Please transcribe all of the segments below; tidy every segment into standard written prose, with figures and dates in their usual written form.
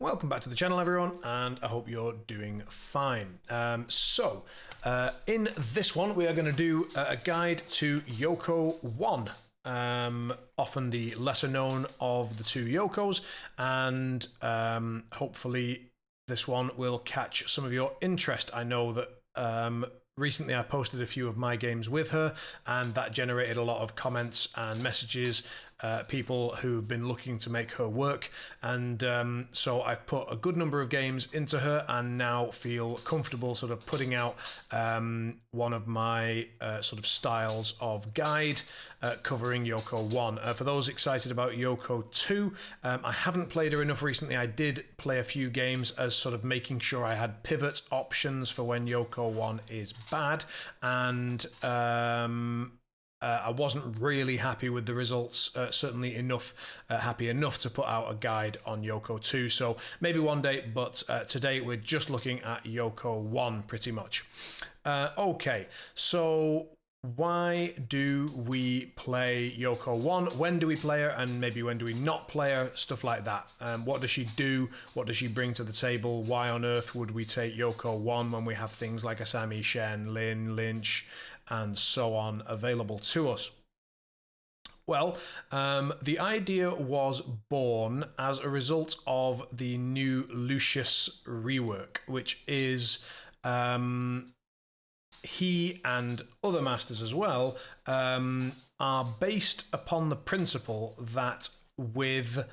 welcome back to the channel, everyone, and I hope you're doing fine. In this one, we are going to do a guide to Youko1, often the lesser known of the two Yokos, and hopefully this one will catch some of your interest. I know that recently I posted a few of my games with her, and that generated a lot of comments and messages, people who've been looking to make her work, and so I've put a good number of games into her and now feel comfortable sort of putting out one of my sort of styles of guide covering Youko1. For those excited about Youko2, I haven't played her enough recently. I did play a few games as sort of making sure I had pivot options for when Youko1 is bad, and I wasn't really happy with the results, certainly happy enough to put out a guide on Youko2, so maybe one day, but today we're just looking at Youko1 pretty much. Okay, so why do we play Youko1? When do we play her, and maybe when do we not play her? Stuff like that. What does she do? What does she bring to the table? Why on earth would we take Youko1 when we have things like Asami, Shen, Lin, Lynch, and so on available to us? Well, the idea was born as a result of the new Lucius rework, which is he and other masters as well are based upon the principle that with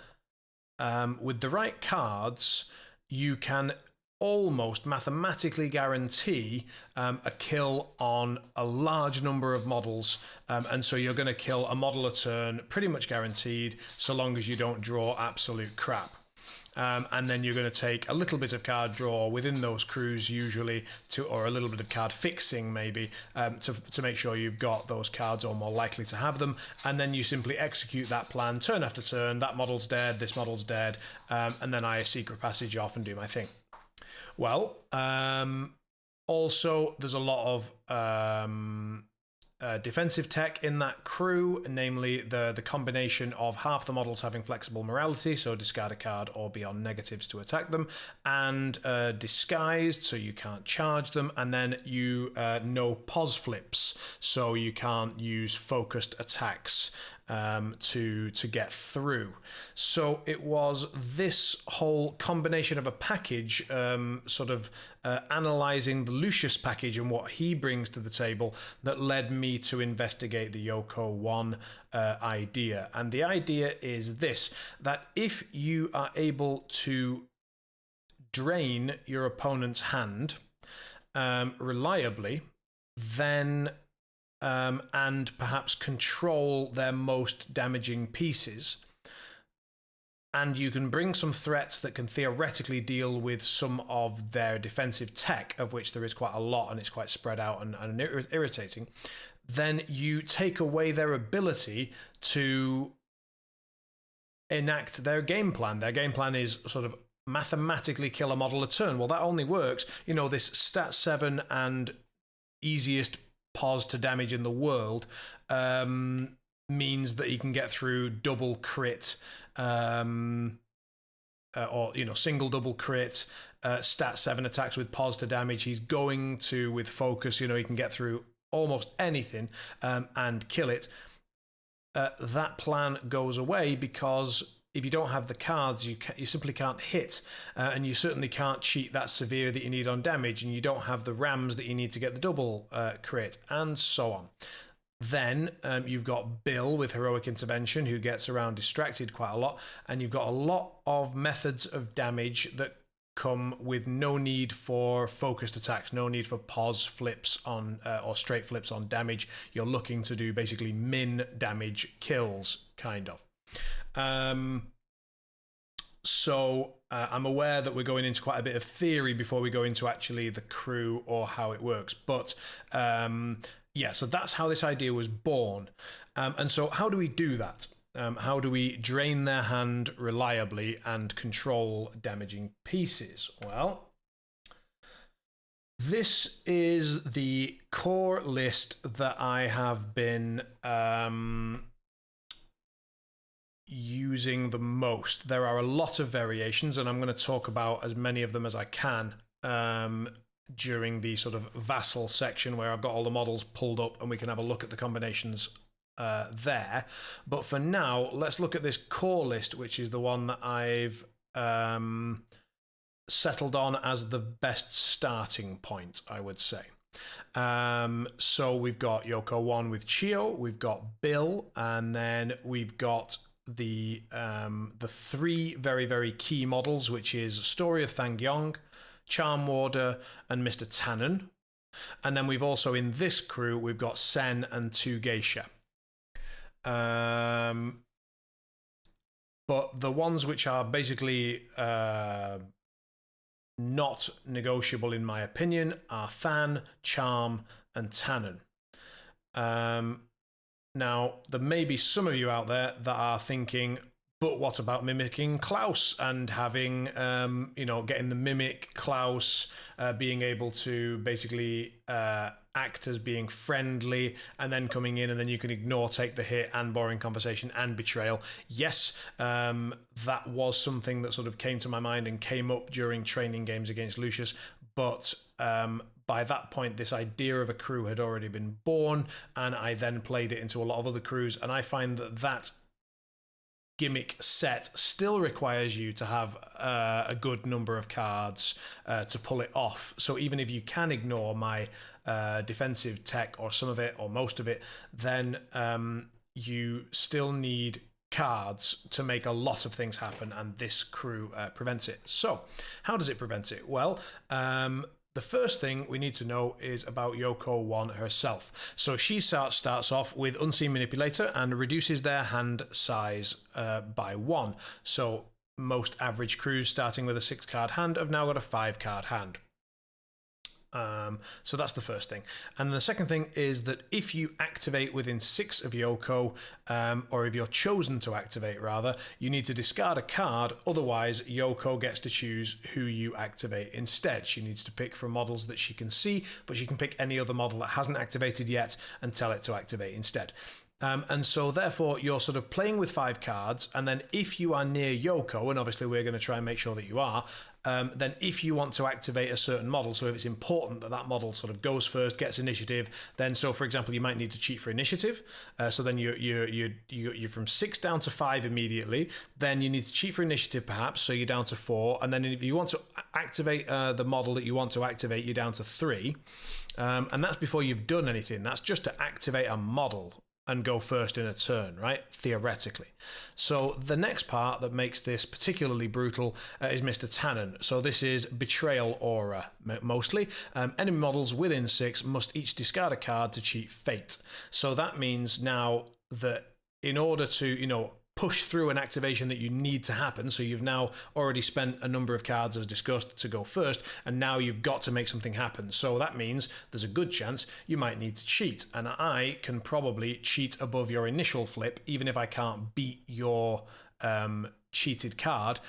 the right cards you can almost mathematically guarantee a kill on a large number of models, and so you're going to kill a model a turn pretty much guaranteed, so long as you don't draw absolute crap. And then you're going to take a little bit of card draw within those crews usually, or a little bit of card fixing maybe, to make sure you've got those cards or more likely to have them, and then you simply execute that plan turn after turn. That model's dead, this model's dead, and then I secret passage off and do my thing. Well, also there's a lot of defensive tech in that crew, namely the combination of half the models having flexible morality, so discard a card or be on negatives to attack them, and disguised, so you can't charge them, and then you no pos flips, so you can't use focused attacks to get through. So it was this whole combination of a package, sort of analysing the Lucius package and what he brings to the table, that led me to investigate the Youko1 idea. And the idea is this, that if you are able to drain your opponent's hand reliably, then and perhaps control their most damaging pieces, and you can bring some threats that can theoretically deal with some of their defensive tech, of which there is quite a lot and it's quite spread out and irritating, then you take away their ability to enact their game plan. Their game plan is sort of mathematically kill a model a turn. Well, that only works, you know, this stat 7 and easiest pos to damage in the world means that he can get through double crit, or single double crit, stat 7 attacks with pos to damage. He's going to, with focus, he can get through almost anything and kill it. That plan goes away because if you don't have the cards, you simply can't hit, and you certainly can't cheat that severe that you need on damage, and you don't have the rams that you need to get the double crit, and so on. Then you've got Bill with Heroic Intervention, who gets around distracted quite a lot, and you've got a lot of methods of damage that come with no need for focused attacks, no need for pos flips on or straight flips on damage. You're looking to do basically min damage kills, kind of. So I'm aware that we're going into quite a bit of theory before we go into actually the crew or how it works, but yeah, so that's how this idea was born. And so how do we do that? How do we drain their hand reliably and control damaging pieces? Well, this is the core list that I have been using the most. There are a lot of variations, and I'm going to talk about as many of them as I can during the sort of vassal section where I've got all the models pulled up and we can have a look at the combinations there. But for now, let's look at this core list, which is the one that I've settled on as the best starting point, I would say. So we've got Youko1 with Chio, we've got Bill, and then we've got the three very, very key models, which is Story of Thangyong, Charm Warder, and Mr. Tannen. And then we've also, in this crew, we've got Sen and 2 Geisha. But the ones which are basically not negotiable, in my opinion, are Than, Charm, and Tannen. Now, there may be some of you out there that are thinking, but what about mimicking Klaus and having, getting the mimic Klaus, being able to basically act as being friendly and then coming in and then you can ignore, take the hit and boring conversation and betrayal. Yes, that was something that sort of came to my mind and came up during training games against Lucius, but by that point, this idea of a crew had already been born, and I then played it into a lot of other crews, and I find that gimmick set still requires you to have a good number of cards to pull it off. So even if you can ignore my defensive tech or some of it or most of it, then you still need cards to make a lot of things happen, and this crew prevents it. So how does it prevent it? Well, the first thing we need to know is about Youko1 herself. So she starts off with Unseen Manipulator and reduces their hand size by 1. So most average crews starting with a 6-card hand have now got a 5-card hand. So that's the first thing. And the second thing is that if you activate within 6 of Yoko, or if you're chosen to activate rather, you need to discard a card. Otherwise, Yoko gets to choose who you activate instead. She needs to pick from models that she can see, but she can pick any other model that hasn't activated yet and tell it to activate instead. And so therefore you're sort of playing with 5 cards, and then if you are near Yoko, and obviously we're going to try and make sure that you are, then if you want to activate a certain model, so if it's important that that model sort of goes first, gets initiative, then so for example you might need to cheat for initiative, so then you're from 6 down to 5 immediately, then you need to cheat for initiative perhaps, so you're down to 4, and then if you want to activate the model that you want to activate, you're down to 3, and that's before you've done anything. That's just to activate a model and go first in a turn, right? Theoretically. So the next part that makes this particularly brutal is Mr. Tannen. So this is Betrayal Aura, mostly. Enemy models within 6 must each discard a card to cheat fate. So that means now that in order to, push through an activation that you need to happen, so you've now already spent a number of cards as discussed to go first, and now you've got to make something happen. So that means there's a good chance you might need to cheat, and I can probably cheat above your initial flip, even if I can't beat your cheated card.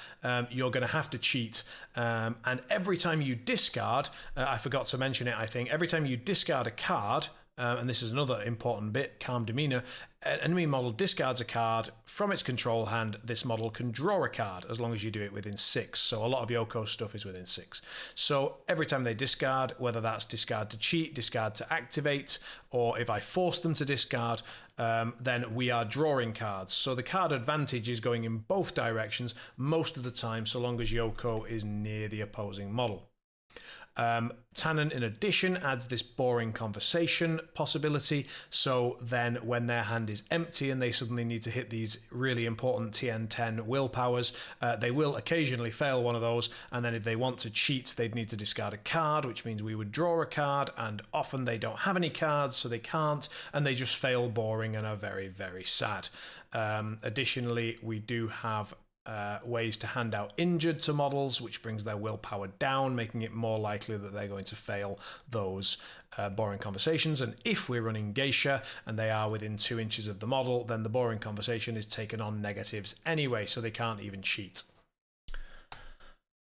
You're going to have to cheat, and every time you discard, I forgot to mention it, I think, every time you discard a card, and this is another important bit, calm demeanor, an enemy model discards a card from its control hand. This model can draw a card as long as you do it within 6. So a lot of Yoko stuff is within 6. So every time they discard, whether that's discard to cheat, discard to activate, or if I force them to discard, then we are drawing cards. So the card advantage is going in both directions most of the time, so long as Yoko is near the opposing model. Tannen, in addition, adds this boring conversation possibility. So then when their hand is empty and they suddenly need to hit these really important TN10 willpowers, they will occasionally fail one of those. And then if they want to cheat, they'd need to discard a card, which means we would draw a card. And often they don't have any cards, so they can't. And they just fail boring and are very, very sad. Additionally, we do have ways to hand out injured to models, which brings their willpower down, making it more likely that they're going to fail those boring conversations. And if we're running Geisha and they are within 2 inches of the model, then the boring conversation is taken on negatives anyway, so they can't even cheat.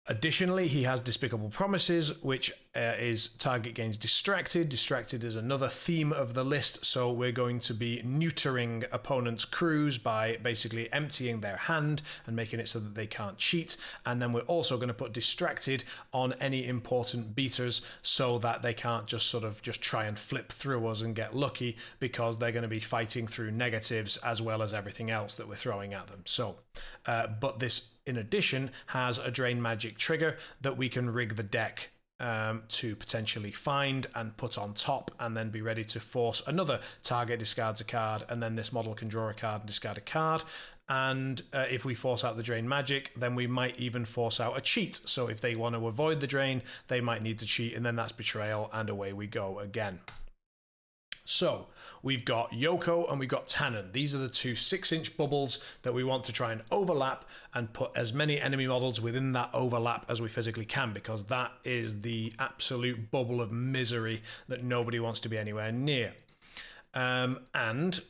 Additionally, he has Despicable Promises, which is target gains distracted. Distracted is another theme of the list, so we're going to be neutering opponents' crews by basically emptying their hand and making it so that they can't cheat. And then we're also going to put Distracted on any important beaters so that they can't just try and flip through us and get lucky, because they're going to be fighting through negatives as well as everything else that we're throwing at them. So, but this, in addition, has a Drain Magic trigger that we can rig the deck to potentially find and put on top, and then be ready to force another target discards a card, and then this model can draw a card and discard a card. And if we force out the Drain Magic, then we might even force out a cheat. So if they want to avoid the drain, they might need to cheat, and then that's Betrayal, and away we go again. So we've got Yoko and we've got Tannen. These are the two 6-inch bubbles that we want to try and overlap and put as many enemy models within that overlap as we physically can, because that is the absolute bubble of misery that nobody wants to be anywhere near. And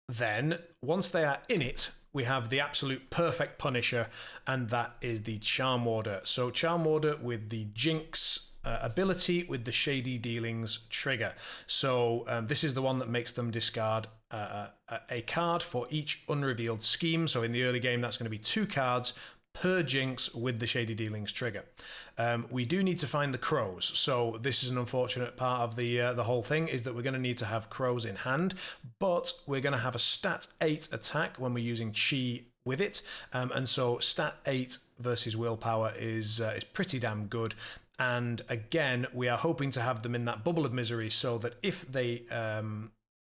then once they are in it, we have the absolute perfect Punisher, and that is the Charm Warder. So Charm Warder with the Jinx ability with the Shady Dealings trigger. So this is the one that makes them discard a card for each unrevealed scheme. So in the early game, that's going to be 2 cards per Jinx with the Shady Dealings trigger. We do need to find the crows. So this is an unfortunate part of the whole thing, is that we're going to need to have crows in hand, but we're going to have a stat 8 attack when we're using Chi with it. And so stat 8 versus willpower is pretty damn good. And again, we are hoping to have them in that bubble of misery, so that if they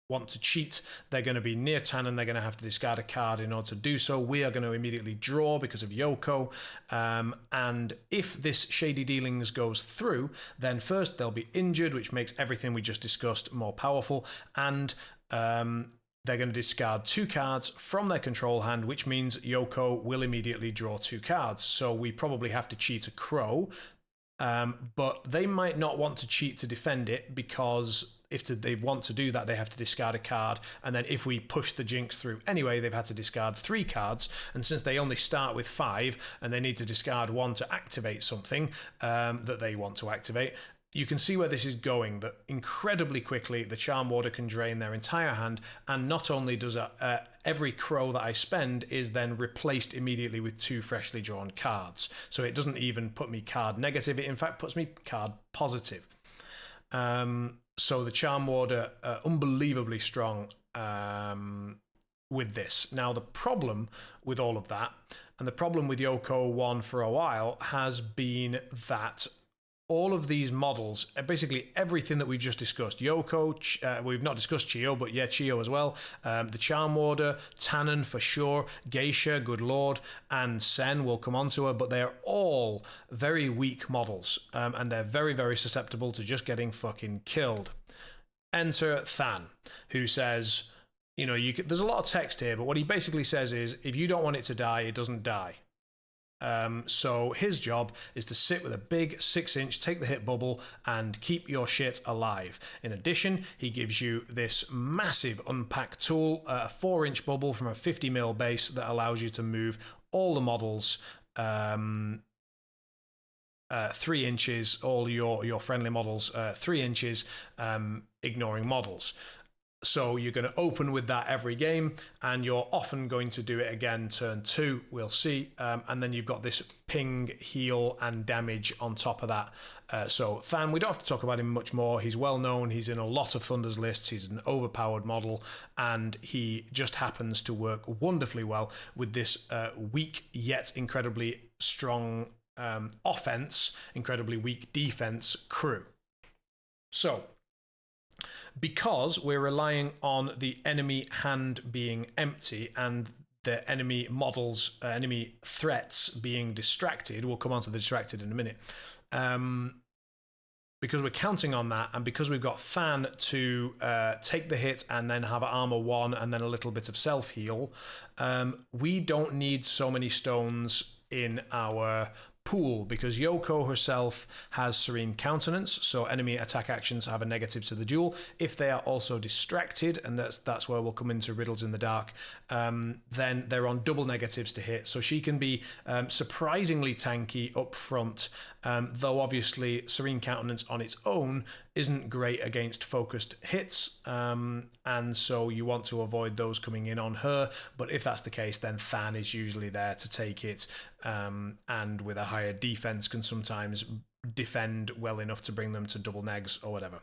want to cheat, they're going to be near Tannen, they're going to have to discard a card in order to do so. We are going to immediately draw because of Yoko. And if this Shady Dealings goes through, then first they'll be injured, which makes everything we just discussed more powerful. And they're going to discard 2 cards from their control hand, which means Yoko will immediately draw 2 cards. So we probably have to cheat a crow. But they might not want to cheat to defend it, because if they want to do that, they have to discard a card. And then if we push the Jinx through anyway, they've had to discard 3 cards. And since they only start with 5 and they need to discard 1 to activate something that they want to activate, you can see where this is going, that incredibly quickly the Charm Warder can drain their entire hand, and not only does every crow that I spend is then replaced immediately with 2 freshly drawn cards. So it doesn't even put me card negative, it in fact puts me card positive. So the Charm Warder, unbelievably strong with this. Now the problem with all of that, and the problem with Youko1 for a while, has been that all of these models, basically everything that we've just discussed, Yoko, we've not discussed Chio, but yeah, Chio as well, the Charm Warder, Tannen for sure, Geisha, good lord, and Sen, will come onto her, but they're all very weak models, and they're very, very susceptible to just getting fucking killed. Enter Than, who says, you know, there's a lot of text here, but what he basically says is, if you don't want it to die, it doesn't die. So his job is to sit with a big 6-inch, take the hit bubble, and keep your shit alive. In addition, he gives you this massive unpack tool, a 4-inch bubble from a 50mm base that allows you to move all the models 3 inches, all your friendly models 3 inches, ignoring models. So you're going to open with that every game, and you're often going to do it again turn 2, we'll see. And then you've got this ping, heal, and damage on top of that. So Than, we don't have to talk about him much more. He's well known. He's in a lot of Thunder's lists. He's an overpowered model, and he just happens to work wonderfully well with this weak yet incredibly strong offense, incredibly weak defense crew. So because we're relying on the enemy hand being empty and the enemy models, enemy threats being distracted, we'll come on to the distracted in a minute, because we're counting on that, and because we've got Than to take the hit and then have armor 1 and then a little bit of self-heal, we don't need so many stones in our pool, because Yoko herself has Serene Countenance, so enemy attack actions have a negative to the duel. If they are also distracted, and that's where we'll come into Riddles in the Dark, then they're on double negatives to hit, so she can be surprisingly tanky up front, though obviously Serene Countenance on its own isn't great against focused hits, and so you want to avoid those coming in on her. But if that's the case, then Fan is usually there to take it, and with a higher defense can sometimes defend well enough to bring them to double negs or whatever.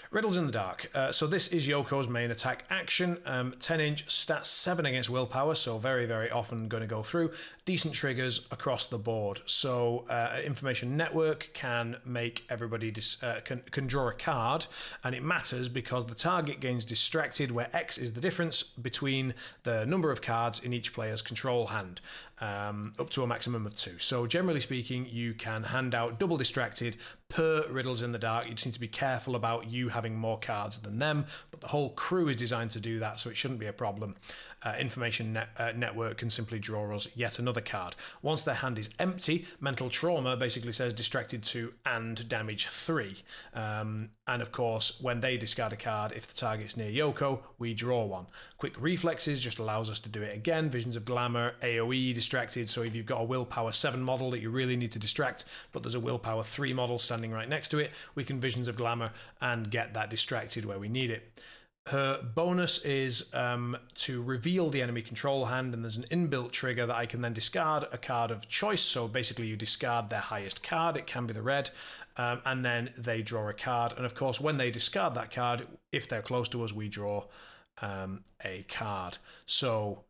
Riddles in the Dark. So this is Yoko's main attack action. 10-inch, stats 7 against willpower, so very, very often going to go through. Decent triggers across the board. So Information Network can make everybody can draw a card, and it matters because the target gains distracted, where X is the difference between the number of cards in each player's control hand, up to a maximum of 2. So generally speaking, you can hand out double distracted per Riddles in the Dark. You just need to be careful about you having more cards than them, but the whole crew is designed to do that, so it shouldn't be a problem. Information Network can simply draw us yet another card. Once their hand is empty, Mental Trauma basically says distracted 2 and damage 3. And of course, when they discard a card, if the target's near Yoko, we draw one. Quick Reflexes just allows us to do it again. Visions of Glamour, AoE distracted, so if you've got a Willpower 7 model that you really need to distract, but there's a Willpower 3 model standing right next to it, we can Visions of Glamour and get that distracted where we need it. Her bonus is to reveal the enemy control hand, and there's an inbuilt trigger that I can then discard a card of choice. So basically you discard their highest card, it can be the red, and then they draw a card. And of course, when they discard that card, if they're close to us, we draw a card. So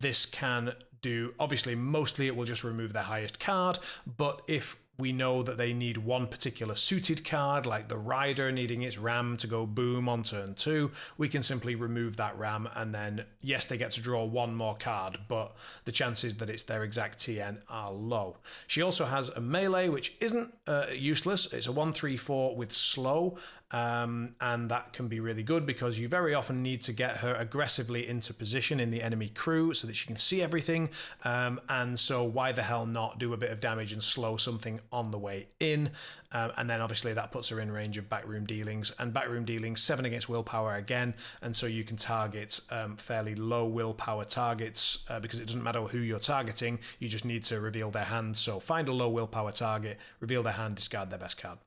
this can do, obviously, mostly it will just remove their highest card, but if we know that they need one particular suited card, like the Rider needing its ram to go boom on turn 2, we can simply remove that ram, and then, yes, they get to draw one more card, but the chances that it's their exact TN are low. She also has a melee, which isn't useless. It's a 1/3/4 with slow, and that can be really good because you very often need to get her aggressively into position in the enemy crew so that she can see everything, and so why the hell not do a bit of damage and slow something on the way in, and then obviously that puts her in range of backroom dealings, and backroom dealings 7 against willpower again, and so you can target fairly low willpower targets because it doesn't matter who you're targeting, you just need to reveal their hand. So find a low willpower target, reveal their hand, discard their best card.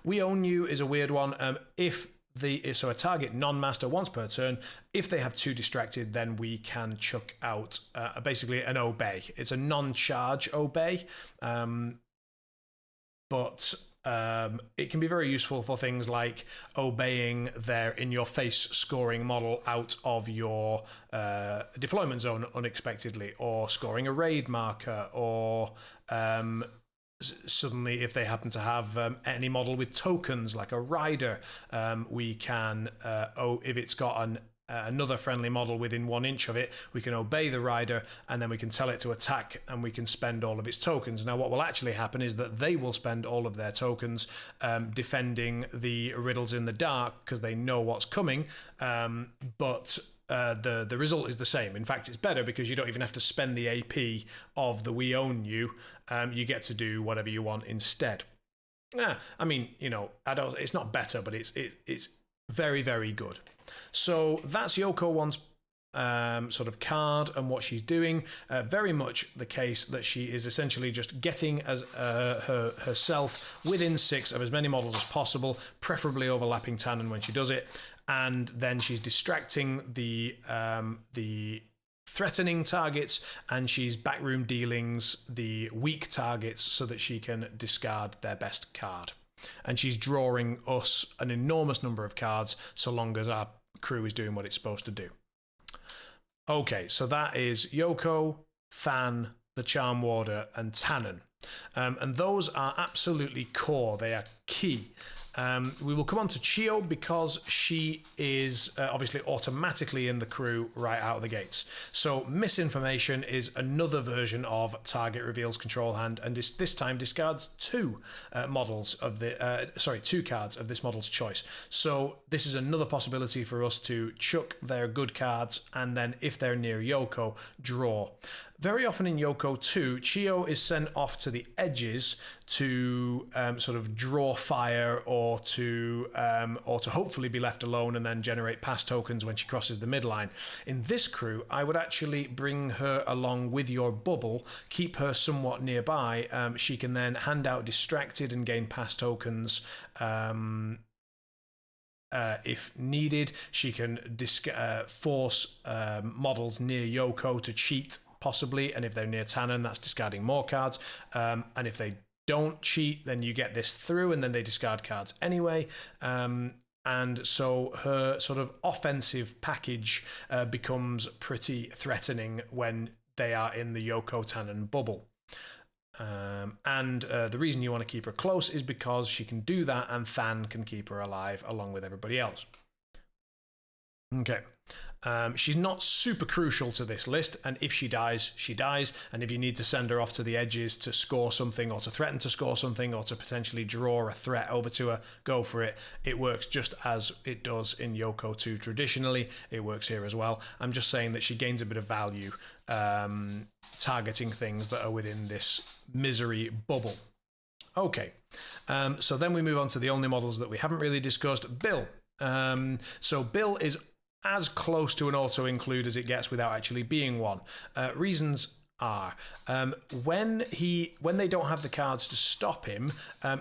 We Own You is a weird one. So a target non-master once per turn, if they have 2 distracted, then we can chuck out basically an obey. It's a non-charge obey, but it can be very useful for things like obeying their in-your-face scoring model out of your deployment zone unexpectedly, or scoring a raid marker, or suddenly if they happen to have any model with tokens like a Rider, we can, if it's got another friendly model within 1 inch of it, we can obey the Rider, and then we can tell it to attack, and we can spend all of its tokens. Now what will actually happen is that they will spend all of their tokens defending the Riddles in the Dark because they know what's coming, but the result is the same. In fact, it's better because you don't even have to spend the AP of the We Own You. You get to do whatever you want instead. I mean, you know, it's not better, but it's very, very good. So that's Youko1's sort of card and what she's doing. Very much the case that she is essentially just getting as herself within 6 of as many models as possible, preferably overlapping Tannen when she does it, and then she's distracting the threatening targets, and she's backroom dealings the weak targets so that she can discard their best card. And she's drawing us an enormous number of cards so long as our crew is doing what it's supposed to do. Okay, so that is Yoko, Fan, the Charm Warder, and Tannen. And those are absolutely core. They are key. We will come on to Chio because she is obviously automatically in the crew right out of the gates. So Misinformation is another version of target reveals control hand, and this time discards 2 models of the 2 cards of this model's choice. So this is another possibility for us to chuck their good cards, and then if they're near Yoko, draw. very often in Youko1, Chio is sent off to the edges to sort of draw fire or to hopefully be left alone and then generate pass tokens when she crosses the midline. In this crew, I would actually bring her along with your bubble, keep her somewhat nearby. She can then hand out distracted and gain pass tokens if needed. She can force models near Yoko to cheat, possibly, and if they're near Tannen, that's discarding more cards. And if they don't cheat, then you get this through, and then they discard cards anyway. And so her sort of offensive package becomes pretty threatening when they are in the Yoko Tannen bubble. And the reason you want to keep her close is because she can do that and Than can keep her alive along with everybody else. Okay. She's not super crucial to this list, and if she dies, she dies. And if you need to send her off to the edges to score something or to threaten to score something or to potentially draw a threat over to her, go for it. It works just as it does in Youko1 traditionally. It works here as well. I'm just saying that she gains a bit of value targeting things that are within this misery bubble. Okay, so then we move on to the only models that we haven't really discussed. Bill. So Bill is as close to an auto-include as it gets without actually being one. Reasons are when they don't have the cards to stop him,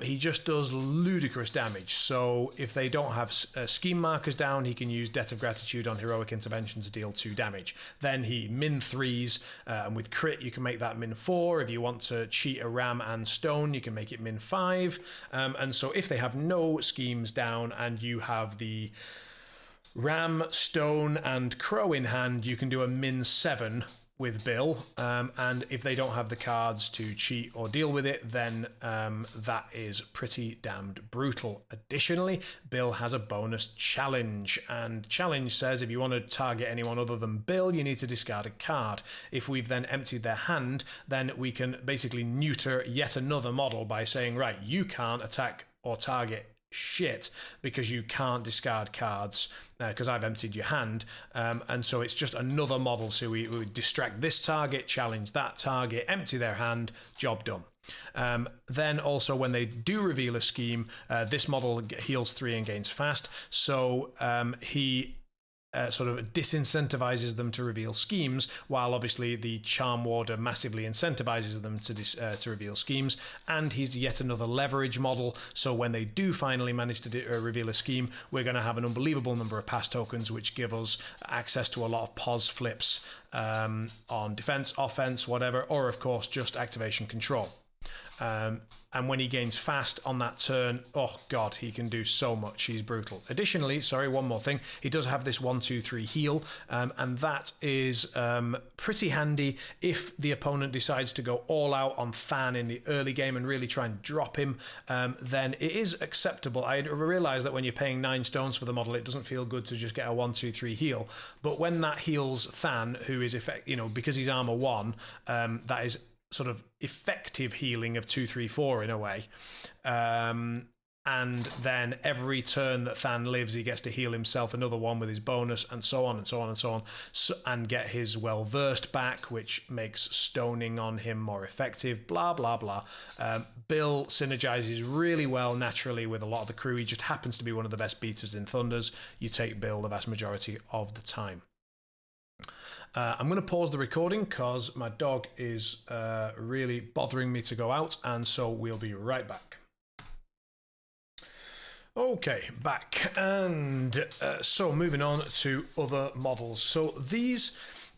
he just does ludicrous damage. So if they don't have scheme markers down, he can use Debt of Gratitude on heroic intervention to deal 2 damage. Then he min 3s, and with crit you can make that min 4. If you want to cheat a ram and stone, you can make it min 5. And so if they have no schemes down and you have the ram, stone and crow in hand, you can do a min 7 with Bill, and if they don't have the cards to cheat or deal with it, then that is pretty damned brutal. Additionally, Bill has a bonus challenge, and challenge says if you want to target anyone other than Bill, you need to discard a card. If we've then emptied their hand, then we can basically neuter yet another model by saying, right, you can't attack or target shit because you can't discard cards because I've emptied your hand, and so it's just another model. So we distract this target, challenge that target, empty their hand, job done. Then also when they do reveal a scheme, this model heals 3 and gains fast, so he sort of disincentivizes them to reveal schemes, while obviously the Charm Warder massively incentivizes them to reveal schemes. And he's yet another leverage model, so when they do finally manage to reveal a scheme, we're going to have an unbelievable number of pass tokens, which give us access to a lot of pos flips on defense, offense, whatever, or of course just activation control. And when he gains fast on that turn, oh god, he can do so much. He's brutal. Additionally, sorry, one more thing. He does have this 1-2-3 heal, and that is pretty handy if the opponent decides to go all out on Than in the early game and really try and drop him. Then it is acceptable. I realize that when you're paying 9 stones for the model, it doesn't feel good to just get a 1-2-3 heal. But when that heals Than, who is because he's armor 1, that is sort of effective healing of 2-3-4 in a way, and then every turn that Than lives, he gets to heal himself another one with his bonus, and so on and so on and so on, and get his well versed back, which makes stoning on him more effective, blah blah blah. Bill synergizes really well naturally with a lot of the crew. He just happens to be one of the best beaters in Thunders. You take Bill the vast majority of the time. I'm going to pause the recording because my dog is really bothering me to go out, and so we'll be right back. Okay, back, and so moving on to other models. So this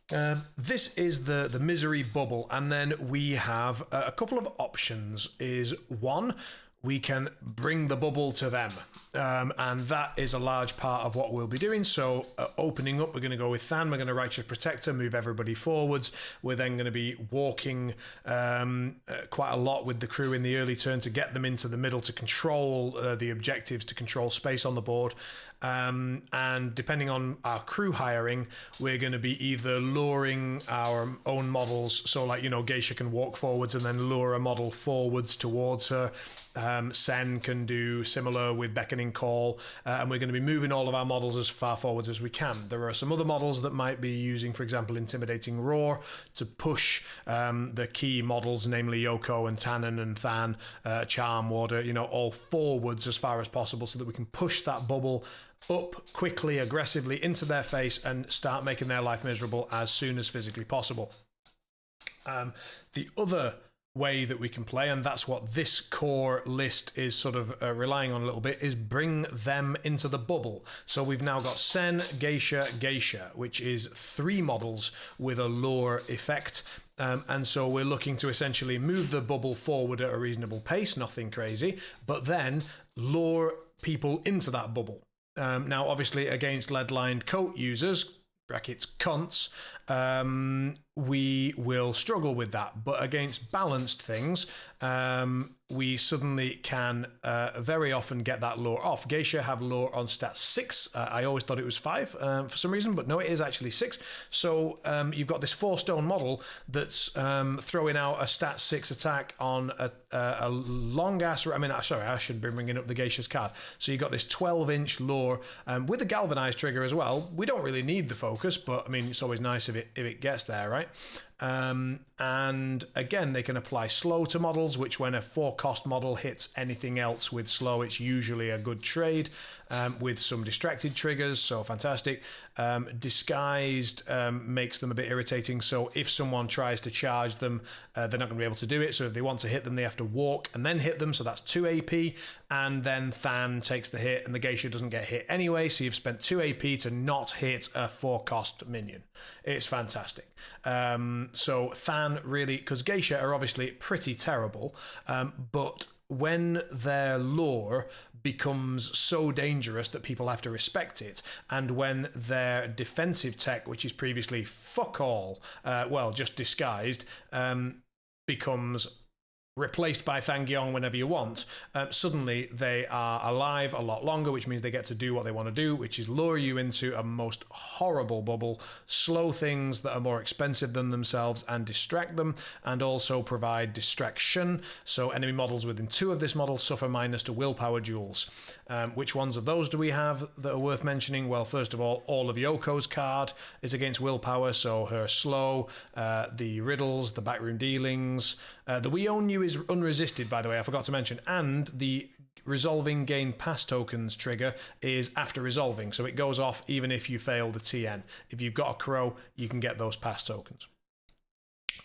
is the misery bubble, and then we have a couple of options. Is one, we can bring the bubble to them, and that is a large part of what we'll be doing. So opening up, we're going to go with Than, we're going to Righteous Protector, move everybody forwards. We're then going to be walking quite a lot with the crew in the early turn to get them into the middle to control the objectives, to control space on the board. And depending on our crew hiring, we're going to be either luring our own models, so like, you know, Geisha can walk forwards and then lure a model forwards towards her. Sen can do similar with beckoning call, and we're going to be moving all of our models as far forwards as we can. There are some other models that might be using, for example, intimidating roar to push the key models, namely Yoko and Tannen and Than, Charm Warder, you know, all forwards as far as possible, so that we can push that bubble up quickly, aggressively into their face and start making their life miserable as soon as physically possible. The other way that we can play, and that's what this core list is sort of relying on a little bit, is bring them into the bubble. So we've now got Sen, Geisha, which is 3 models with a lure effect. And so we're looking to essentially move the bubble forward at a reasonable pace, nothing crazy, but then lure people into that bubble. Now, obviously, against lead-lined coat users, brackets cunts, we will struggle with that. But against balanced things, we suddenly can very often get that lure off. Geisha have lure on stat 6. I always thought it was 5 for some reason, but no, it is actually 6. So you've got this 4-stone model that's throwing out a stat 6 attack on a long ass. I mean, sorry, I should be bringing up the Geisha's card. So you've got this 12-inch lure with a galvanized trigger as well. We don't really need the focus, but I mean, it's always nice if it gets there, right? And again, they can apply slow to models, which when a 4-cost model hits anything else with slow, it's usually a good trade, with some distracted triggers, so fantastic. Disguised makes them a bit irritating, so if someone tries to charge them, they're not going to be able to do it, so if they want to hit them, they have to walk and then hit them, so that's 2 AP, and then Than takes the hit, and the Geisha doesn't get hit anyway, so you've spent 2 AP to not hit a 4-cost minion. It's fantastic. So Than really, because Geisha are obviously pretty terrible, but when their lore becomes so dangerous that people have to respect it, and when their defensive tech, which is previously fuck all, well, just disguised, becomes replaced by Thangyong whenever you want, suddenly they are alive a lot longer, which means they get to do what they want to do, which is lure you into a most horrible bubble, slow things that are more expensive than themselves and distract them, and also provide distraction. So enemy models within 2 of this model suffer minus to willpower duels. Which ones of those do we have that are worth mentioning? Well, first of all of Yoko's card is against willpower, so her slow, the riddles, the backroom dealings, the We Own You is unresisted, by the way, I forgot to mention, and the resolving gain pass tokens trigger is after resolving, so it goes off even if you fail the TN. If you've got a crow, you can get those pass tokens.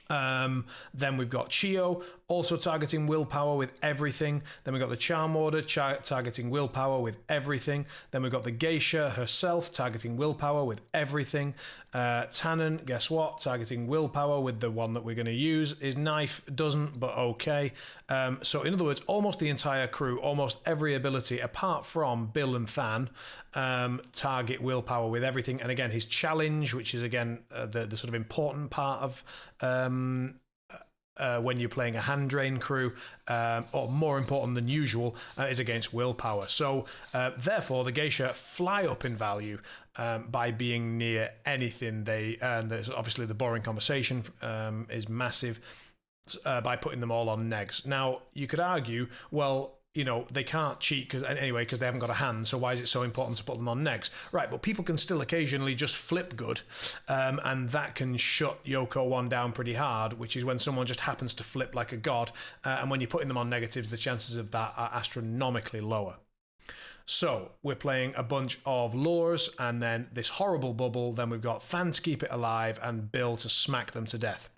Then we've got Chio, also targeting willpower with everything. Then we've got the Charm Warder, targeting willpower with everything. Then we've got the Geisha herself, targeting willpower with everything. Tannen, guess what? Targeting willpower with the one that we're going to use. His knife doesn't, but okay. So in other words, almost the entire crew, almost every ability, apart from Bill and Than, target willpower with everything. And again, his challenge, which is again the sort of important part of when you're playing a hand drain crew, or more important than usual, is against willpower. So therefore the Geisha fly up in value by being near anything. There's obviously the boring conversation is massive by putting them all on negs. Now you could argue, well, you know, they can't cheat because they haven't got a hand, so why is it so important to put them on negs? Right, but people can still occasionally just flip good, and that can shut Youko1 down pretty hard, which is when someone just happens to flip like a god, and when you're putting them on negatives, the chances of that are astronomically lower. So we're playing a bunch of lures, and then this horrible bubble, then we've got Than to keep it alive, and Bill to smack them to death.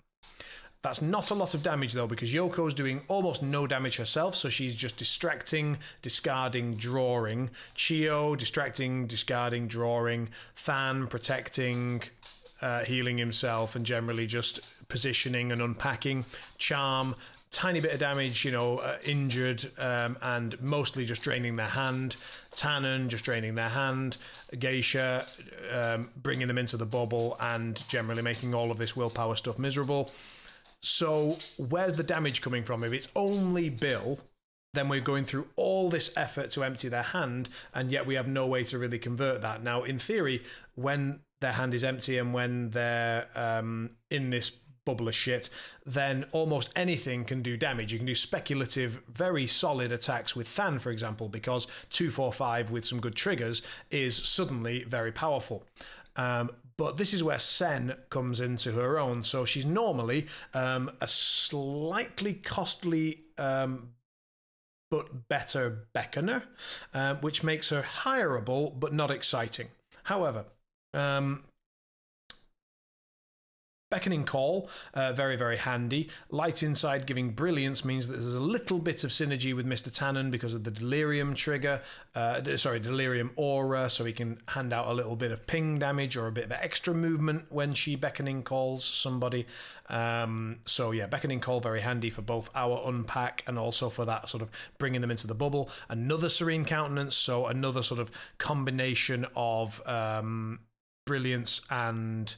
That's not a lot of damage, though, because Yoko's doing almost no damage herself, so she's just distracting, discarding, drawing. Chio, distracting, discarding, drawing. Than, protecting, healing himself, and generally just positioning and unpacking. Charm, tiny bit of damage, you know, injured, and mostly just draining their hand. Tannen, just draining their hand. Geisha, bringing them into the bubble, and generally making all of this willpower stuff miserable. So where's the damage coming from? If it's only Bill, then we're going through all this effort to empty their hand, and yet we have no way to really convert that. Now, in theory, when their hand is empty and when they're in this bubble of shit, then almost anything can do damage. You can do speculative, very solid attacks with Than, for example, because 2-4-5 with some good triggers is suddenly very powerful. But this is where Sen comes into her own. So she's normally a slightly costly but better beckoner, which makes her hireable but not exciting. However, Beckoning Call, very, very handy. Light Inside giving brilliance means that there's a little bit of synergy with Mr. Tannen because of the Delirium trigger, Delirium aura, so he can hand out a little bit of ping damage or a bit of extra movement when she Beckoning Calls somebody. So yeah, Beckoning Call, very handy for both our unpack and also for that sort of bringing them into the bubble. Another Serene Countenance, so another sort of combination of brilliance and...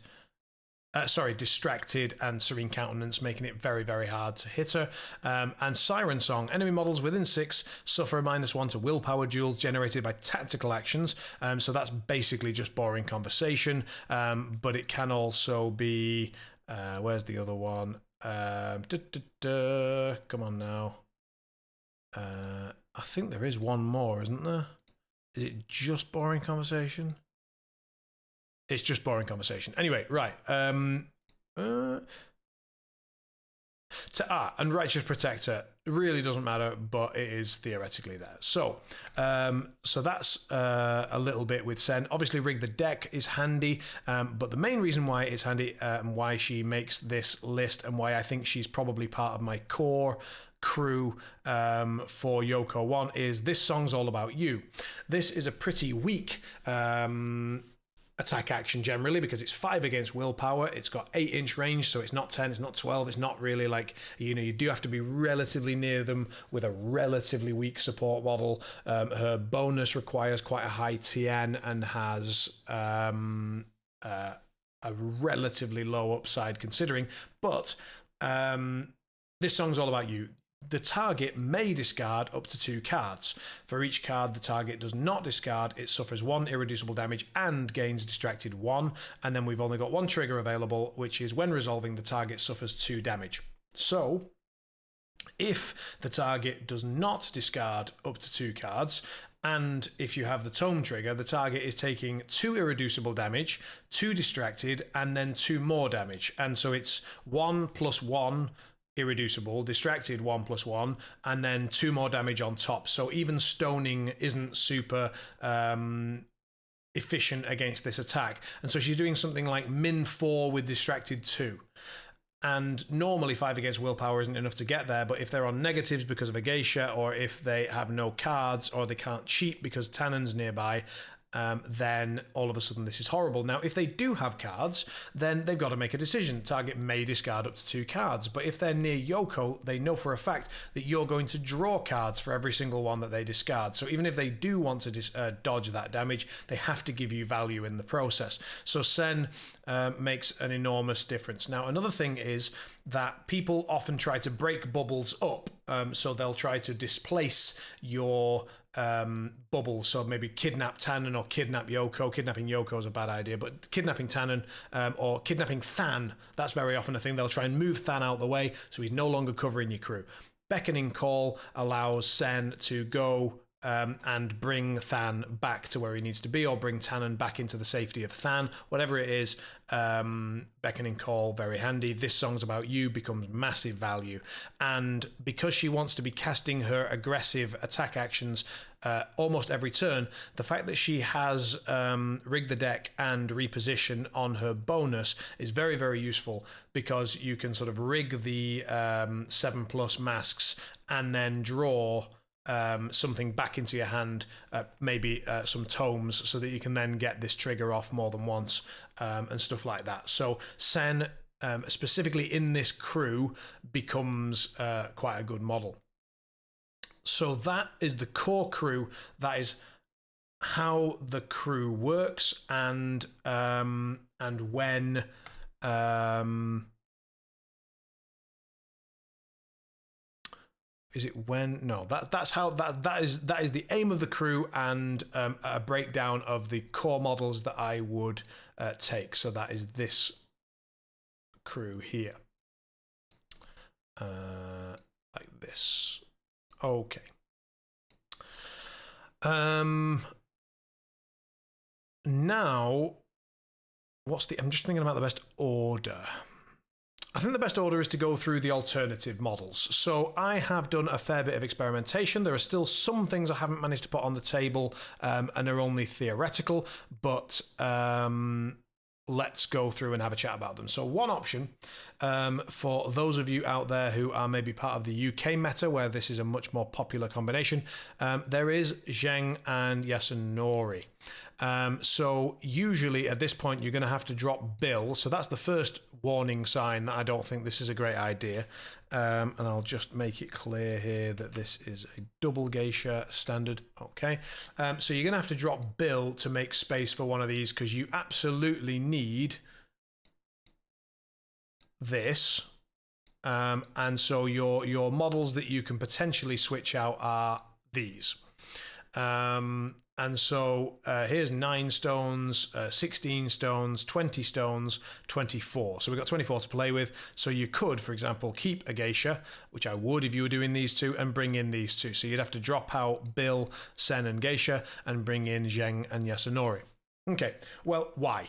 distracted and Serene Countenance, making it very, very hard to hit her. And Siren Song. Enemy models within 6 suffer a -1 to willpower duels generated by tactical actions. So that's basically just boring conversation. But it can also be... where's the other one? Come on now. I think there is one more, isn't there? Is it just boring conversation? It's just boring conversation. Anyway, right. And Righteous Protector really doesn't matter, but it is theoretically there. So that's a little bit with Sen. Obviously, Rig the Deck is handy, but the main reason why it's handy and why she makes this list and why I think she's probably part of my core crew for Youko1 is this song's all about you. This is a pretty weak... attack action generally because it's 5 against willpower. It's got 8-inch range, so it's not 10, it's not 12. It's not really like, you do have to be relatively near them with a relatively weak support model. Her bonus requires quite a high TN and has a relatively low upside considering, but this song's all about you. The target may discard up to 2 cards. For each card the target does not discard, it suffers 1 irreducible damage and gains distracted 1. And then we've only got 1 trigger available, which is when resolving, the target suffers 2 damage. So, if the target does not discard up to 2 cards, and if you have the tome trigger, the target is taking 2 irreducible damage, 2 distracted, and then 2 more damage. And so it's 1 + 1 irreducible, distracted 1 + 1, and then 2 more damage on top. So even stoning isn't super efficient against this attack. And so she's doing something like -4 with distracted 2. And normally 5 against willpower isn't enough to get there, but if they're on negatives because of a geisha, or if they have no cards, or they can't cheat because Tannen's nearby, then all of a sudden this is horrible. Now, if they do have cards, then they've got to make a decision. Target may discard up to 2 cards, but if they're near Yoko, they know for a fact that you're going to draw cards for every single one that they discard. So even if they do want to dodge that damage, they have to give you value in the process. So Sen makes an enormous difference. Now, another thing is that people often try to break bubbles up. So they'll try to displace your bubble, so maybe kidnap Tannen or kidnap Yoko. Kidnapping Yoko is a bad idea, but kidnapping Tannen or kidnapping Than, that's very often a thing. They'll try and move Than out of the way so he's no longer covering your crew. Beckoning Call allows Sen to go and bring Than back to where he needs to be, or bring Tannen back into the safety of Than, whatever it is. Beckoning Call, very handy. This song's about you becomes massive value, and because she wants to be casting her aggressive attack actions almost every turn, the fact that she has Rig the Deck and Reposition on her bonus is very, very useful, because you can sort of rig the 7+ masks and then draw something back into your hand, maybe some tomes, so that you can then get this trigger off more than once, and stuff like that. So Sen, specifically in this crew, becomes quite a good model. So that is the core crew. That is how the crew works, and when is it when? No, that's how that is the aim of the crew, and a breakdown of the core models that I would take. So that is this crew here, like this. Okay. Now, I'm just thinking about the best order. I think the best order is to go through the alternative models. So I have done a fair bit of experimentation. There are still some things I haven't managed to put on the table, and are only theoretical, but let's go through and have a chat about them. So one option, for those of you out there who are maybe part of the UK meta, where this is a much more popular combination, there is Zheng and Yasunori. So usually at this point you're going to have to drop Bill. So that's the first warning sign that I don't think this is a great idea. And I'll just make it clear here that this is a double geisha standard. Okay. So you're going to have to drop Bill to make space for one of these, because you absolutely need this. And so your models that you can potentially switch out are these. And so here's 9 stones, 16 stones, 20 stones, 24. So we've got 24 to play with. So you could, for example, keep a geisha, which I would if you were doing these two, and bring in these two. So you'd have to drop out Bill, Sen, and geisha, and bring in Zheng and Yasunori. Okay, well, why?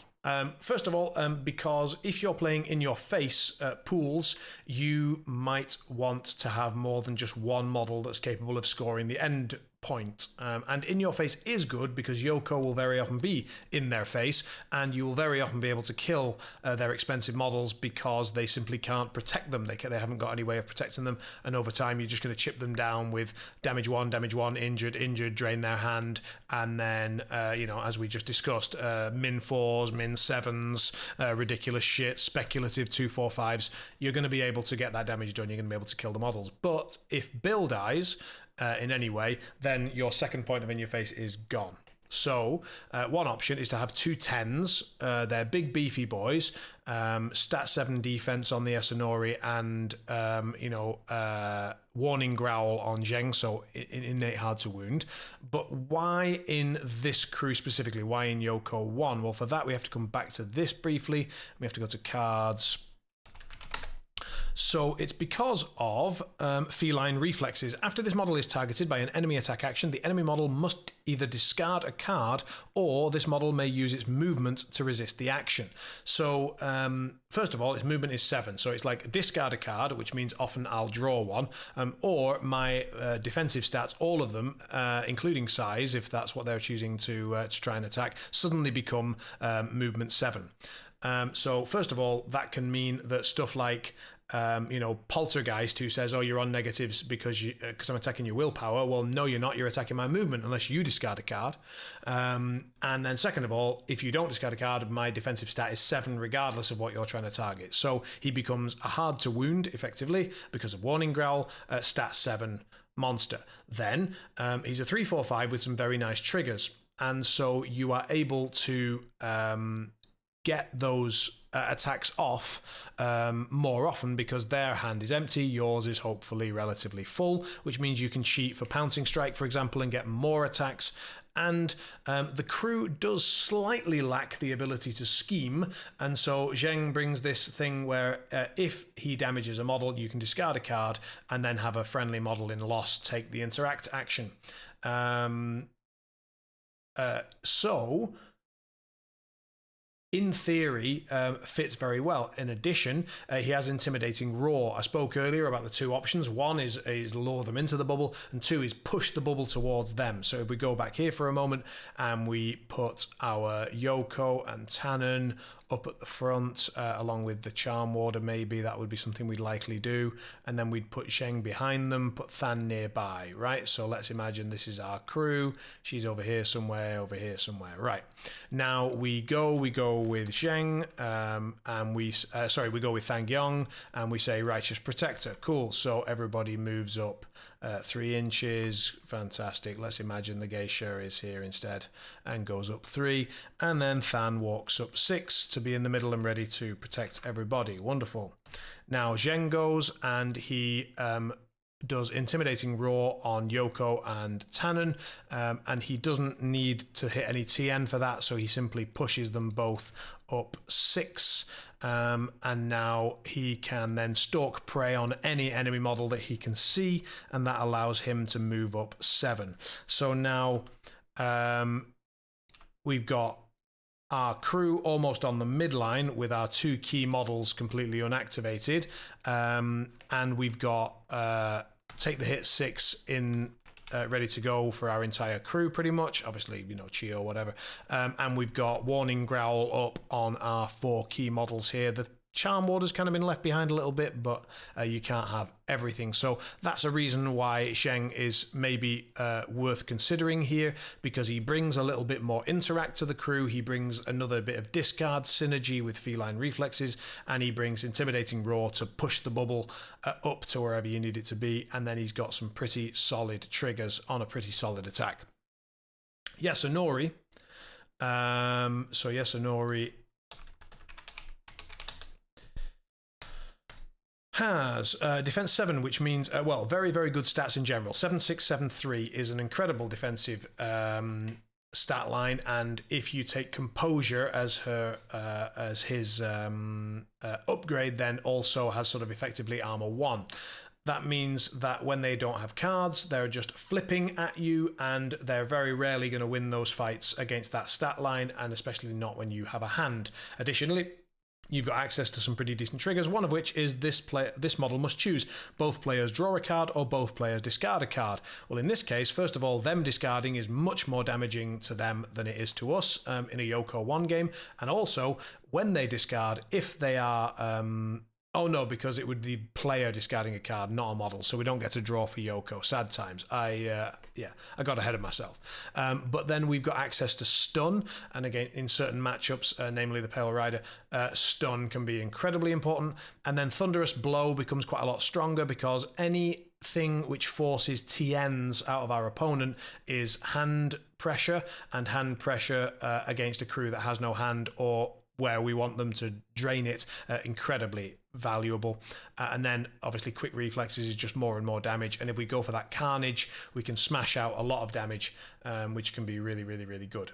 First of all, because if you're playing in your face pools, you might want to have more than just one model that's capable of scoring the end point. And in your face is good, because Yoko will very often be in their face, and you will very often be able to kill their expensive models because they simply can't protect them. They haven't got any way of protecting them, and over time you're just going to chip them down with damage one, injured, drain their hand, and then as we just discussed, min 4s, min 7s, ridiculous shit, speculative 2/4/5s. You're going to be able to get that damage done. You're going to be able to kill the models. But if Bill dies in any way, then your second point of in your face is gone. So one option is to have 2 10s. They're big beefy boys, stat 7 defense on the Yasunori, and warning growl on Zheng, so innate hard to wound. But why in this crew specifically? Why in Youko1? Well, for that we have to come back to this briefly. We have to go to cards. So it's because of feline reflexes. After this model is targeted by an enemy attack action, the enemy model must either discard a card, or this model may use its movement to resist the action. So first of all, its movement is 7. So it's like discard a card, which means often I'll draw one, or my defensive stats, all of them, including size, if that's what they're choosing to try and attack, suddenly become movement 7. So first of all, that can mean that stuff like Poltergeist, who says, oh, you're on negatives because I'm attacking your willpower. Well, no, you're not. You're attacking my movement unless you discard a card. And then second of all, if you don't discard a card, my defensive stat is 7 regardless of what you're trying to target. So he becomes a hard to wound effectively because of warning growl, stat 7 monster. Then he's a 3/4/5 with some very nice triggers. And so you are able to get those attacks off more often because their hand is empty, yours is hopefully relatively full, which means you can cheat for pouncing strike, for example, and get more attacks. And the crew does slightly lack the ability to scheme, and so Zheng brings this thing where if he damages a model, you can discard a card and then have a friendly model in loss take the interact action. So in theory, fits very well. In addition, he has intimidating roar. I spoke earlier about the 2 options. 1 is lure them into the bubble, and 2 is push the bubble towards them. So if we go back here for a moment and we put our Yoko and Tannen up at the front, along with the Charm Warder, maybe that would be something we'd likely do. And then we'd put Zheng behind them, put Than nearby, right? So let's imagine this is our crew. She's over here somewhere, right? Now we go with Zheng, and we go with Thang Yong, and we say Righteous Protector. Cool. So everybody moves up 3 inches. Fantastic. Let's imagine the geisha is here instead and goes up 3, and then Than walks up 6 to be in the middle and ready to protect everybody. Wonderful. Now Zheng goes and he does Intimidating Roar on Yoko and Tannen, and he doesn't need to hit any TN for that, so he simply pushes them both up 6, and now he can then stalk prey on any enemy model that he can see, and that allows him to move up 7. So now we've got our crew almost on the midline with our 2 key models completely unactivated, and we've got Take the Hit 6 in ready to go for our entire crew pretty much, obviously, you know, Chio or whatever, and we've got Warning Growl up on our 4 key models here. The Charm Ward has kind of been left behind a little bit, but you can't have everything. So that's a reason why Zheng is maybe worth considering here, because he brings a little bit more interact to the crew. He brings another bit of discard synergy with Feline Reflexes, and he brings Intimidating Roar to push the bubble up to wherever you need it to be. And then he's got some pretty solid triggers on a pretty solid attack. Yasunori. So Yasunori has defense 7, which means, well, very, very good stats in general. 7-6, 7-3 is an incredible defensive stat line, and if you take Composure as his upgrade, then also has sort of effectively Armor 1. That means that when they don't have cards, they're just flipping at you, and they're very rarely going to win those fights against that stat line, and especially not when you have a hand. Additionally, you've got access to some pretty decent triggers, one of which is this model must choose. Both players draw a card or both players discard a card. Well, in this case, first of all, them discarding is much more damaging to them than it is to us in a Youko1 game. And also, when they discard, if they are... oh no, because it would be player discarding a card, not a model, so we don't get to draw for Yoko. Sad times. I got ahead of myself. But then we've got access to stun, and again, in certain matchups, namely the Pale Rider, stun can be incredibly important. And then Thunderous Blow becomes quite a lot stronger, because anything which forces TNs out of our opponent is hand pressure, and hand pressure against a crew that has no hand, or where we want them to drain it, incredibly valuable. And then obviously Quick Reflexes is just more and more damage, and if we go for that Carnage, we can smash out a lot of damage, which can be really, really, really good.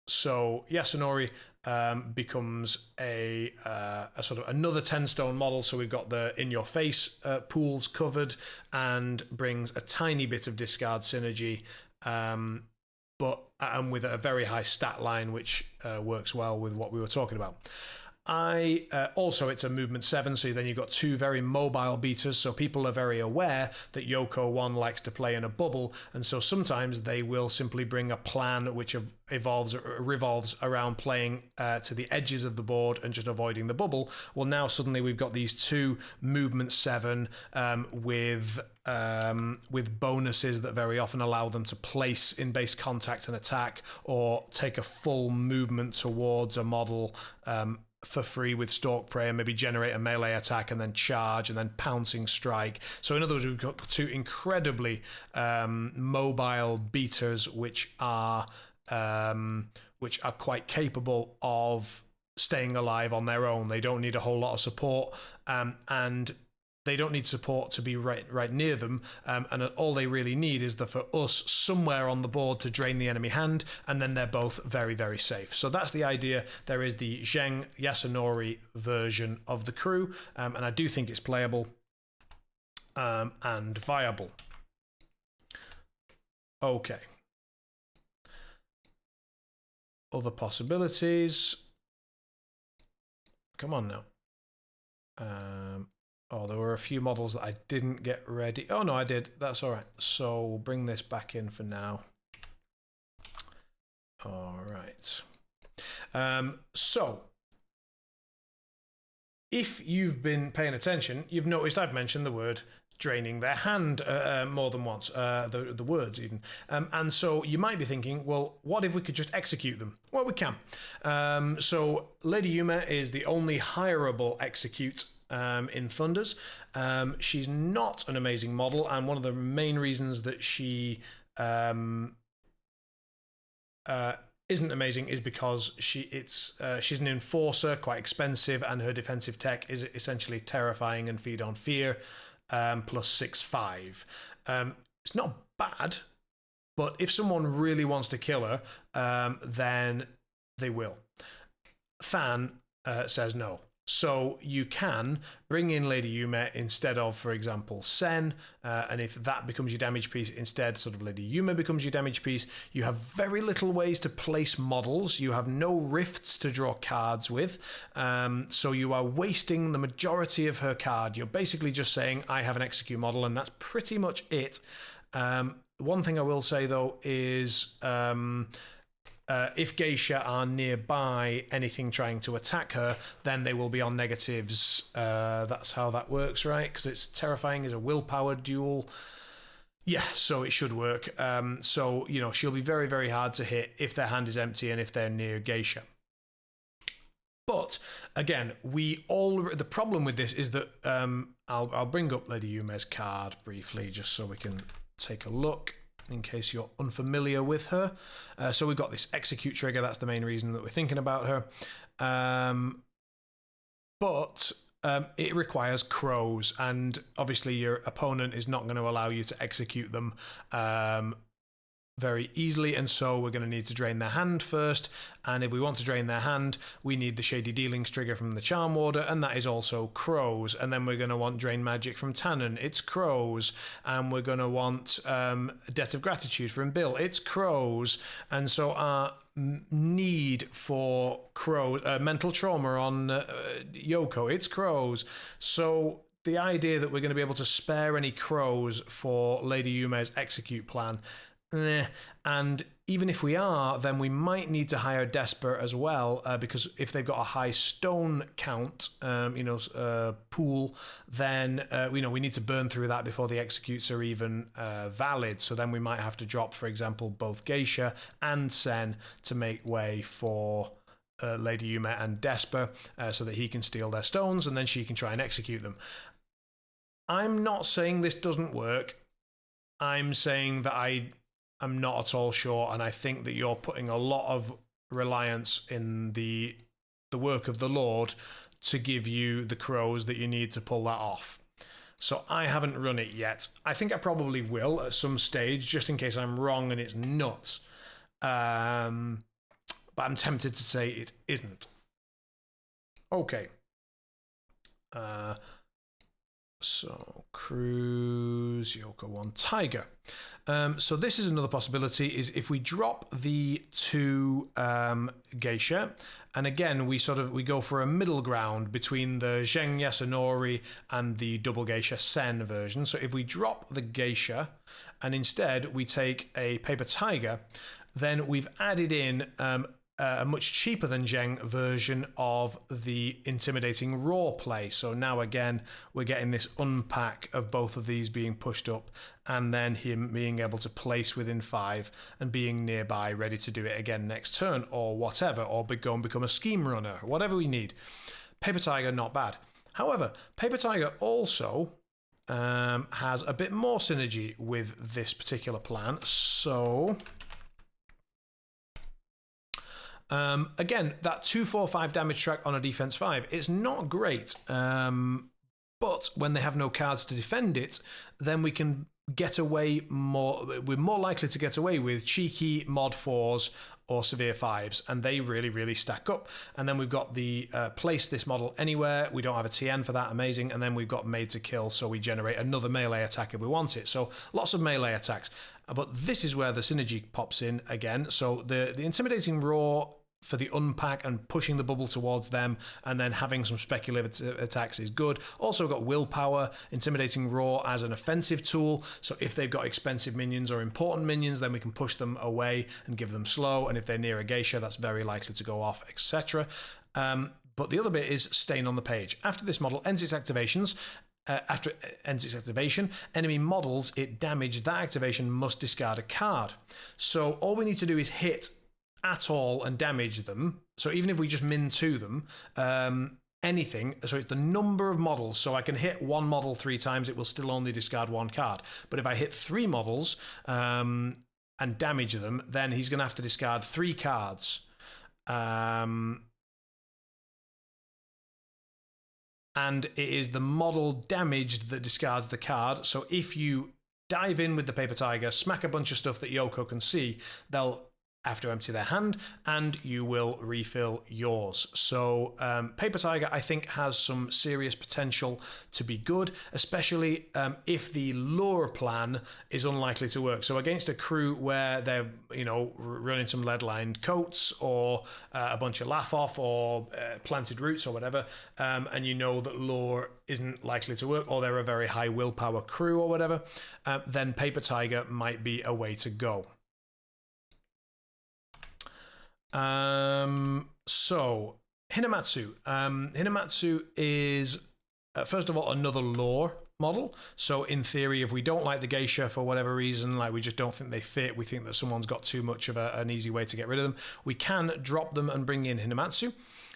So Yasunori becomes a sort of another 10-stone model, so we've got the in-your-face pools covered, and brings a tiny bit of discard synergy, but with a very high stat line, which works well with what we were talking about. Also, it's a movement 7, so then you've got 2 very mobile beaters, so people are very aware that Youko1 likes to play in a bubble, and so sometimes they will simply bring a plan which revolves around playing to the edges of the board and just avoiding the bubble. Well, now suddenly we've got these 2 movement 7 with bonuses that very often allow them to place in base contact and attack, or take a full movement towards a model for free with Stalk Prey, and maybe generate a melee attack and then charge and then Pouncing Strike. So in other words, we've got 2 incredibly mobile beaters which are quite capable of staying alive on their own. They don't need a whole lot of support, and they don't need support to be right near them, and all they really need is for us somewhere on the board to drain the enemy hand, and then they're both very, very safe. So that's the idea. There is the Zheng Yasunori version of the crew, and I do think it's playable and viable. Okay. Other possibilities. Come on now. Oh, there were a few models that I didn't get ready. Oh, no, I did. That's all right. So we'll bring this back in for now. All right. So if you've been paying attention, you've noticed I've mentioned the word draining their hand more than once, the words even. And so you might be thinking, well, what if we could just execute them? Well, we can. So Lady Yuma is the only hireable execute in Thunders. She's not an amazing model, and one of the main reasons that she isn't amazing is because she's an enforcer, quite expensive, and her defensive tech is essentially terrifying and feed on fear. plus 6/5. It's not bad, but if someone really wants to kill her, then they will. Fan says no. So you can bring in Lady Yume instead of, for example, Sen, and if that becomes your damage piece, instead sort of Lady Yume becomes your damage piece. You have very little ways to place models. You have no rifts to draw cards with, so you are wasting the majority of her card. You're basically just saying, I have an execute model, and that's pretty much it. One thing I will say, though, is if geisha are nearby anything trying to attack her, then they will be on negatives. That's how that works, right? Because it's terrifying as a willpower duel. Yeah, so it should work. So, you know, she'll be very, very hard to hit if their hand is empty and if they're near geisha. But again, the problem with this is that I'll bring up Lady Yume's card briefly just so we can take a look in case you're unfamiliar with her. So we've got this execute trigger. That's the main reason that we're thinking about her. But it requires crows, and obviously your opponent is not going to allow you to execute them very easily, and so we're going to need to drain their hand first. And if we want to drain their hand, we need the Shady Dealings trigger from the Charm Warder, and that is also crows. And then we're going to want Drain Magic from Tannen, it's crows. And we're going to want Debt of Gratitude from Bill, it's crows. And so our need for crows, mental trauma on Yoko, it's crows. So the idea that we're going to be able to spare any crows for Lady Yume's execute plan, and even if we are, then we might need to hire Desper as well, because if they've got a high stone count, pool, then we need to burn through that before the executes are even valid. So then we might have to drop, for example, both Geisha and Sen to make way for Lady Yume and Desper, so that he can steal their stones and then she can try and execute them. I'm not saying this doesn't work. I'm saying that I'm not at all sure, and I think that you're putting a lot of reliance in the work of the Lord to give you the crows that you need to pull that off. So I haven't run it yet. I think I probably will at some stage, just in case I'm wrong and it's nuts. But I'm tempted to say it isn't. Okay. So Cruise, Youko1, Tiger. So this is another possibility, is if we drop the two geisha, and again we go for a middle ground between the Zheng Yasunori and the double geisha Sen version. So if we drop the geisha and instead we take a paper tiger, then we've added in a much cheaper than Zheng version of the intimidating raw play. So now again we're getting this unpack of both of these being pushed up, and then him being able to place within 5 and being nearby ready to do it again next turn or whatever, or go and become a scheme runner, whatever we need. Paper Tiger, not bad. However, Paper Tiger also has a bit more synergy with this particular plan. So again, that 2/4/5 damage track on a defense 5, it's not great, but when they have no cards to defend it, then we can get away more. We're more likely to get away with cheeky mod 4s or severe 5s, and they really, really stack up. And then we've got the place this model anywhere. We don't have a TN for that, amazing. And then we've got made to kill, so we generate another melee attack if we want it. So lots of melee attacks. But this is where the synergy pops in again. So the intimidating raw for the unpack and pushing the bubble towards them, and then having some speculative attacks is good. Also got willpower, intimidating raw as an offensive tool. So if they've got expensive minions or important minions, then we can push them away and give them slow. And if they're near a geisha, that's very likely to go off, etc. But the other bit is stain on the page. After this model ends its activations, after it ends its activation, enemy models it damaged, that activation must discard a card. So all we need to do is hit at all and damage them. So even if we just min to them, anything, so it's the number of models. So I can hit one model 3 times, it will still only discard 1 card. But if I hit 3 models and damage them, then he's going to have to discard 3 cards. And and it is the model damaged that discards the card. So if you dive in with the Paper Tiger, smack a bunch of stuff that Yoko can see, they'll have to empty their hand, and you will refill yours. So Paper Tiger, I think, has some serious potential to be good, especially if the lure plan is unlikely to work. So against a crew where they're, you know, running some lead-lined coats or a bunch of laugh off or planted roots or whatever, and you know that lure isn't likely to work, or they're a very high willpower crew or whatever, then Paper Tiger might be a way to go. So Hinamatsu. Hinamatsu is first of all another lore model. So in theory, if we don't like the geisha for whatever reason, like we just don't think they fit, we think that someone's got too much of an easy way to get rid of them, we can drop them and bring in Hinamatsu.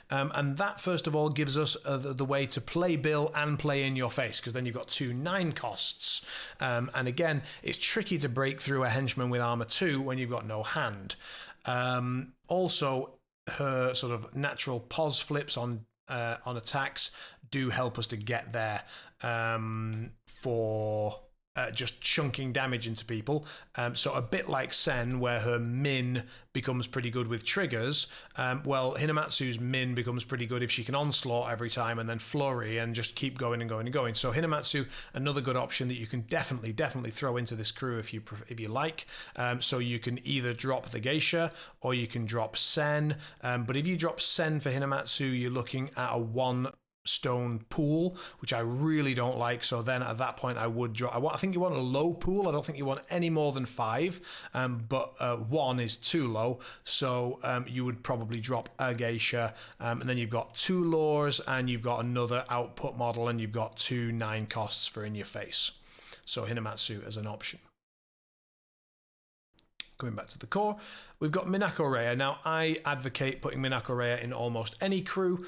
And that, first of all, gives us the way to play Bill and play in your face, because then you've got 2 9 costs. And again, it's tricky to break through a henchman with armor 2 when you've got no hand. Also, her sort of natural pause flips on attacks do help us to get there for just chunking damage into people. So a bit like Sen, where her min becomes pretty good with triggers, well, Hinamatsu's min becomes pretty good if she can onslaught every time and then flurry and just keep going and going and going. So Hinamatsu, another good option that you can definitely throw into this crew if you like. So you can either drop the geisha or you can drop Sen. But if you drop Sen for Hinamatsu, you're looking at a 1 stone pool, which I really don't like. So then at that point I would drop, I think you want a low pool. I don't think you want any more than 5, but 1 is too low. So you would probably drop a geisha, and then you've got 2 lures and you've got another output model, and you've got 2 9 costs for in your face. So Hinamatsu as an option. Coming back to the core, we've got Minako Rhea. Now I advocate putting Minako Rhea in almost any crew,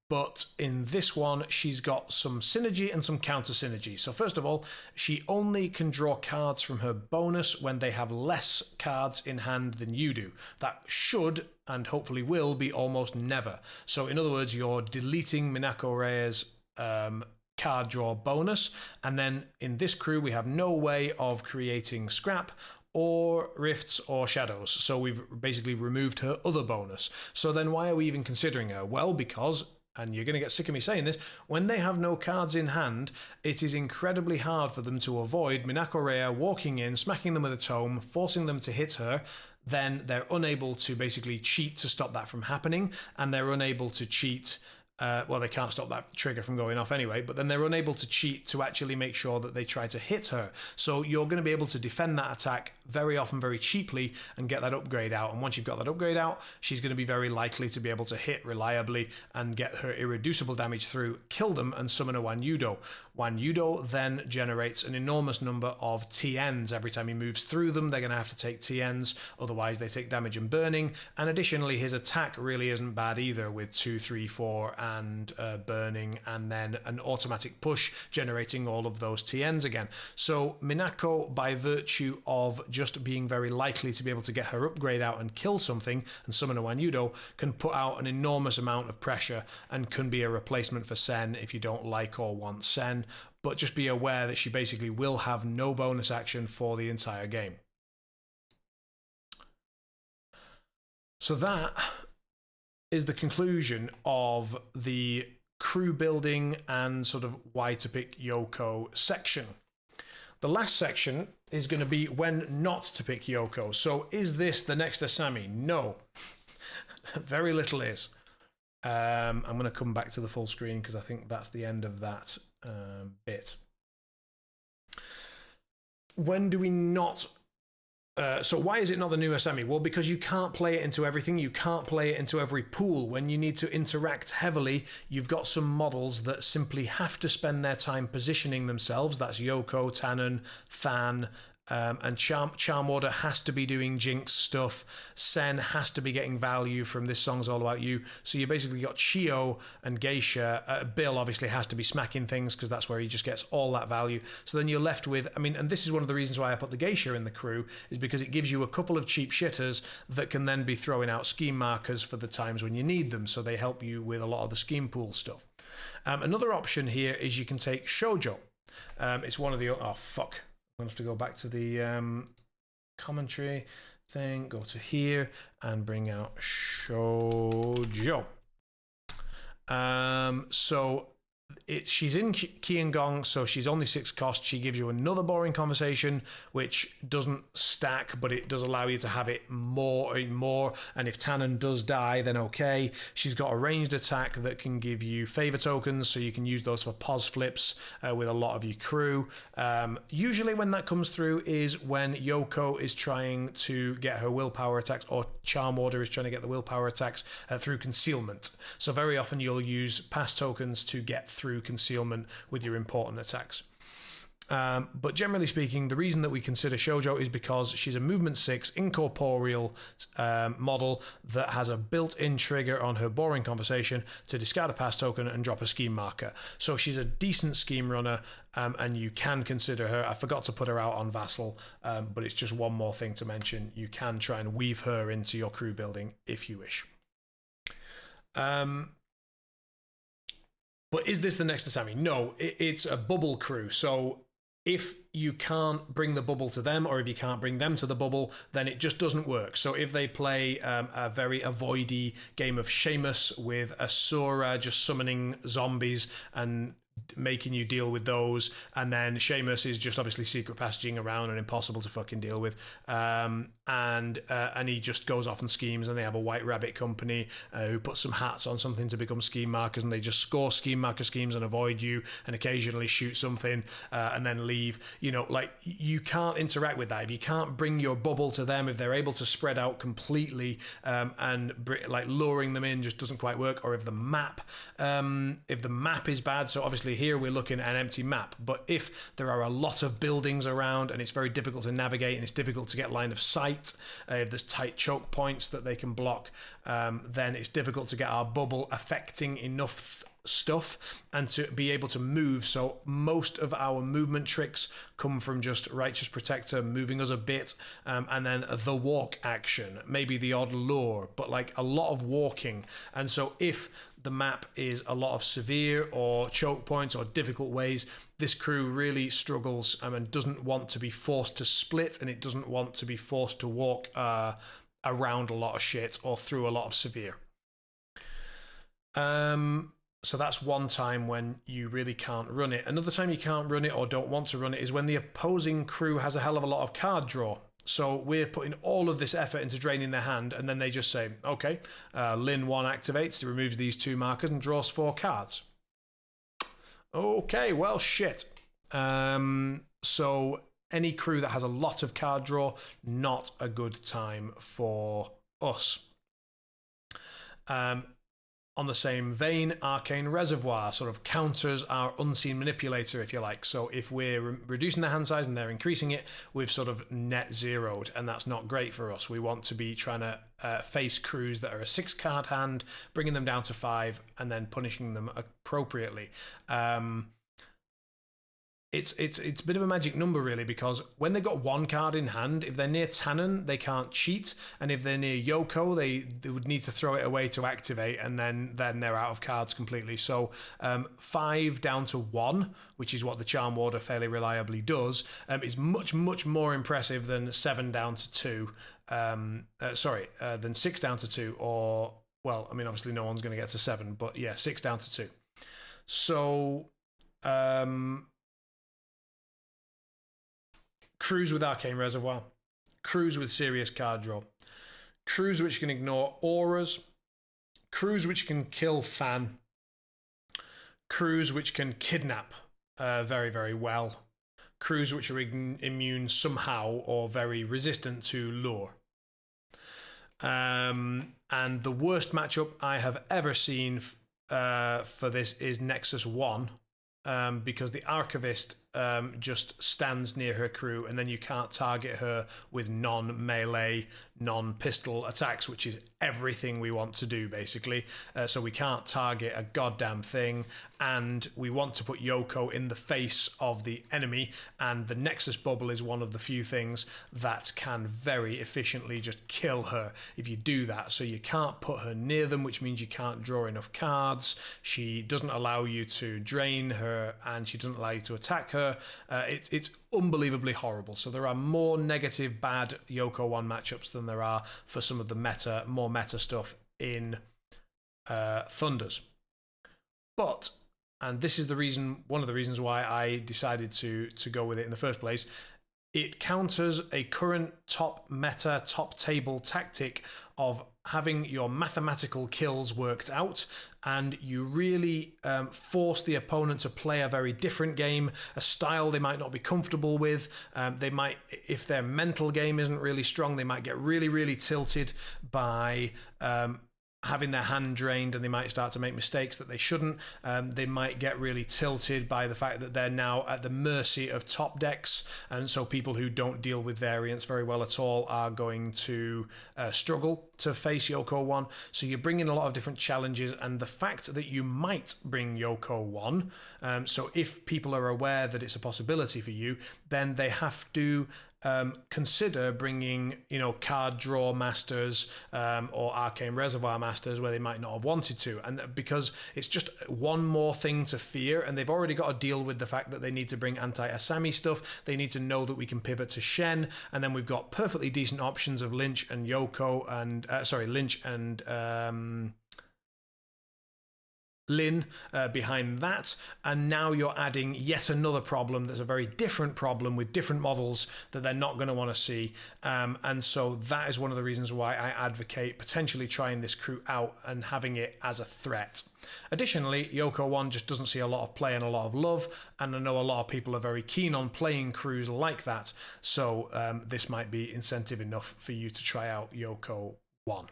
but in this one, she's got some synergy and some counter synergy. So first of all, she only can draw cards from her bonus when they have less cards in hand than you do. That should, and hopefully will, be almost never. So in other words, you're deleting Minako Rhea's card draw bonus. And then in this crew, we have no way of creating scrap or rifts or shadows. So we've basically removed her other bonus. So then why are we even considering her? Well, because, and you're going to get sick of me saying this, when they have no cards in hand, it is incredibly hard for them to avoid Minako Rhea walking in, smacking them with a tome, forcing them to hit her. Then they're unable to basically cheat to stop that from happening, and they're unable to cheat. Well, they can't stop that trigger from going off anyway, but then they're unable to cheat to actually make sure that they try to hit her. So you're going to be able to defend that attack very often, very cheaply, and get that upgrade out. And once you've got that upgrade out, she's going to be very likely to be able to hit reliably and get her irreducible damage through, kill them, and summon a Wanyudo. Wanyudo then generates an enormous number of TNs. Every time he moves through them, they're going to have to take TNs, otherwise they take damage and burning. And additionally, his attack really isn't bad either, with 2, 3, 4, and burning, and then an automatic push generating all of those TNs again. So Minako, by virtue of just being very likely to be able to get her upgrade out and kill something and summon a Wanyudo, can put out an enormous amount of pressure and can be a replacement for Sen if you don't like or want Sen. But just be aware that she basically will have no bonus action for the entire game. So that is the conclusion of the crew building and sort of why to pick Yoko section. The last section is going to be when not to pick Yoko. So is this the next Asami? No. Very little is. I'm going to come back to the full screen because I think that's the end of that bit. When do we not... so why is it not the new Asami? Well, because you can't play it into everything. You can't play it into every pool. When you need to interact heavily, you've got some models that simply have to spend their time positioning themselves. That's Yoko, Tannen, Than, and Charm Order has to be doing Jinx stuff. Sen has to be getting value from This Song's All About You. So you basically got Chio and Geisha. Bill obviously has to be smacking things because that's where he just gets all that value. So then you're left with, I mean, and this is one of the reasons why I put the Geisha in the crew, is because it gives you a couple of cheap shitters that can then be throwing out scheme markers for the times when you need them. So they help you with a lot of the scheme pool stuff. Another option here is you can take Shoujo. It's one of the... Oh, fuck. I'm going to have to go back to the commentary thing, go to here, and bring out Shoujo. So she's in Ki and Gong, so she's only 6 cost. She gives you another boring conversation, which doesn't stack, but it does allow you to have it more. And if Tannen does die, then okay. She's got a ranged attack that can give you favor tokens, so you can use those for pos flips with a lot of your crew. Usually when that comes through is when Yoko is trying to get her willpower attacks, or Charm Order is trying to get the willpower attacks through concealment. So very often you'll use pass tokens to get through concealment with your important attacks. But generally speaking, the reason that we consider Shoujo is because she's a movement 6 incorporeal model that has a built-in trigger on her boring conversation to discard a pass token and drop a scheme marker. So she's a decent scheme runner, and you can consider her. I forgot to put her out on Vassal, but it's just one more thing to mention. You can try and weave her into your crew building if you wish. But is this the next Asami? No, it's a bubble crew. So if you can't bring the bubble to them, or if you can't bring them to the bubble, then it just doesn't work. So if they play a very avoidy game of Seamus with Asura just summoning zombies and making you deal with those, and then Seamus is just obviously secret passaging around and impossible to fucking deal with, and he just goes off and schemes, and they have a white rabbit company who put some hats on something to become scheme markers, and they just score scheme marker schemes and avoid you and occasionally shoot something and then leave. You know, like, you can't interact with that. If you can't bring your bubble to them, if they're able to spread out completely, and like luring them in just doesn't quite work, or if the map is bad. So obviously here we're looking at an empty map, but if there are a lot of buildings around and it's very difficult to navigate and it's difficult to get line of sight, if there's tight choke points that they can block, then it's difficult to get our bubble affecting enough stuff and to be able to move. So most of our movement tricks come from just Righteous Protector moving us a bit, and then the walk action, maybe the odd lure, but like a lot of walking. And so if the map is a lot of severe or choke points or difficult ways, this crew really struggles and doesn't want to be forced to split, and it doesn't want to be forced to walk around a lot of shit or through a lot of severe. So that's one time when you really can't run it. Another time you can't run it or don't want to run it is when the opposing crew has a hell of a lot of card draw. So we're putting all of this effort into draining their hand, and then they just say, okay, Lin 1 activates, removes these 2 markers and draws 4 cards. Okay, well, shit. So any crew that has a lot of card draw, not a good time for us. On the same vein, Arcane Reservoir sort of counters our Unseen Manipulator, if you like. So if we're reducing the hand size and they're increasing it, we've sort of net zeroed, and that's not great for us. We want to be trying to face crews that are a 6-card hand, bringing them down to 5, and then punishing them appropriately. It's a bit of a magic number, really, because when they've got 1 card in hand, if they're near Tannen, they can't cheat, and if they're near Yoko, they would need to throw it away to activate, and then they're out of cards completely. So 5 down to 1, which is what the Charm Warder fairly reliably does, is much, much more impressive than 7 down to 2. Than 6 down to 2, or, well, I mean, obviously no one's going to get to 7, but yeah, 6 down to 2. So crews with Arcane Reservoir, crews with serious card draw, crews which can ignore auras, crews which can kill Fan, crews which can kidnap very, very well, crews which are immune somehow or very resistant to lure. And the worst matchup I have ever seen for this is Nexus 1, because the Archivist just stands near her crew, and then you can't target her with non-melee, non-pistol attacks, which is everything we want to do, basically. So we can't target a goddamn thing, and we want to put Yoko in the face of the enemy, and the Nexus Bubble is one of the few things that can very efficiently just kill her if you do that. So you can't put her near them, which means you can't draw enough cards. She doesn't allow you to drain her, and she doesn't allow you to attack her. It's unbelievably horrible. So there are more negative, bad Youko1 matchups than there are for some of the more meta stuff in Thunders. But, and this is one of the reasons why I decided to go with it in the first place, it counters a current top meta, top table tactic of having your mathematical kills worked out, and you really force the opponent to play a very different game, a style they might not be comfortable with. They might, if their mental game isn't really strong, they might get really, really tilted by having their hand drained, and they might start to make mistakes that they shouldn't. They might get really tilted by the fact that they're now at the mercy of top decks, and so people who don't deal with variants very well at all are going to struggle to face Youko1. So you bring in a lot of different challenges, and the fact that you might bring Youko1, so if people are aware that it's a possibility for you, then they have to consider bringing, card draw masters or arcane reservoir masters where they might not have wanted to, and because it's just one more thing to fear, and they've already got to deal with the fact that they need to bring anti-Asami stuff. They need to know that we can pivot to Shen, and then we've got perfectly decent options of Lynch and Yoko and Lynch and Lin behind that, and now you're adding yet another problem that's a very different problem with different models that they're not going to want to see, and so that is one of the reasons why I advocate potentially trying this crew out and having it as a threat. Additionally, Youko1 just doesn't see a lot of play and a lot of love, and I know a lot of people are very keen on playing crews like that, so this might be incentive enough for you to try out Youko1.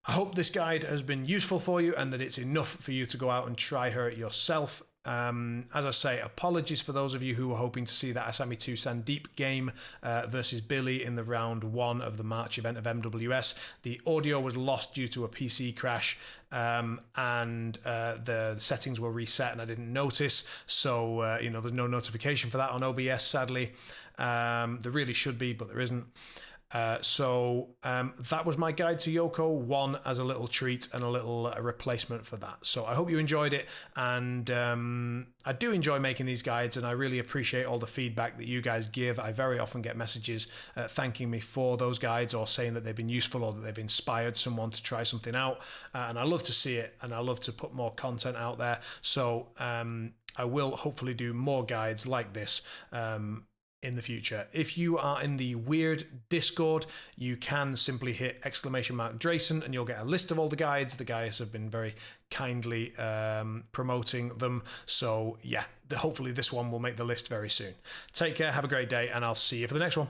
I hope this guide has been useful for you and that it's enough for you to go out and try her yourself. As I say, apologies for those of you who were hoping to see that Asami 2 Sandeep game versus Billy in the round 1 of the March event of MWS. The audio was lost due to a PC crash, and the settings were reset and I didn't notice. So, there's no notification for that on OBS, sadly. There really should be, but there isn't. So that was my guide to Youko1 as a little treat and a little replacement for that. So I hope you enjoyed it, and I do enjoy making these guides, and I really appreciate all the feedback that you guys give. I very often get messages thanking me for those guides, or saying that they've been useful or that they've inspired someone to try something out, and I love to see it, and I love to put more content out there. So I will hopefully do more guides like this in the future. If you are in the weird Discord, you can simply hit !Draysen and you'll get a list of all the guides. The guys have been very kindly promoting them. So yeah, hopefully this one will make the list very soon. Take care, have a great day, and I'll see you for the next one.